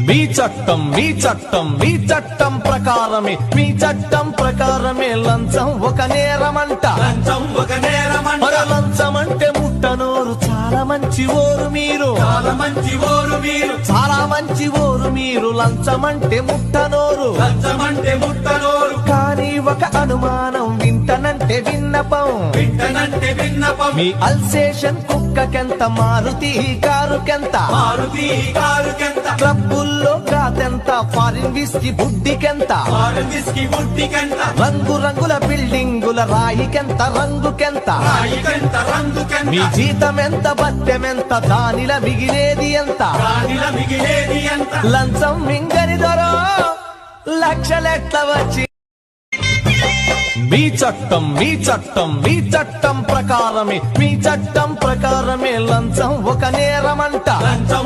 మీ చట్టం మీ చట్టం మీ చట్టం ప్రకారమే మీ చట్టం ప్రకారమే లంచం ఒక నేరమంట లంచం ఒక నేరమంట మరి లంచం అంటే ముట్టనోరు చాలా మంచి ఓరు మీరు చాలా మంచి ఓరు మీరు చాలా మంచి ఓరు మీరు లంచం అంటే ముట్టనోరు లంచం అంటే ముట్టనోరు కానీ ఒక అనుమానం వింటనంటే విన్నపం వింటనంటే విన్నపం మీ అల్సేషన్ కుక్కకెంత మారుతి కారుకెంత మారుతి కారుకెంత క్లబ్బుల్లో కాదెంత ఫారిన్ విస్కీ బుడ్డికెంత ఫారెన్ విస్కీ బుట్టికెంత రంగు రంగుల బిల్డింగుల రాయికెంత రంగుకెంత రాయికెంత రంగుకెంత మీ జీతం ఎంత బత్తెమెంత దానిల మిగిలేది ఎంత రాణిల మిగిలేది ఎంత లంచం మింగని దొరో లక్షలెట్ల వచ్చి మీ చట్టం మీ చట్టం మీ చట్టం ప్రకారమే మీ చట్టం ప్రకారమే లంచం ఒక నేరమంట లంచం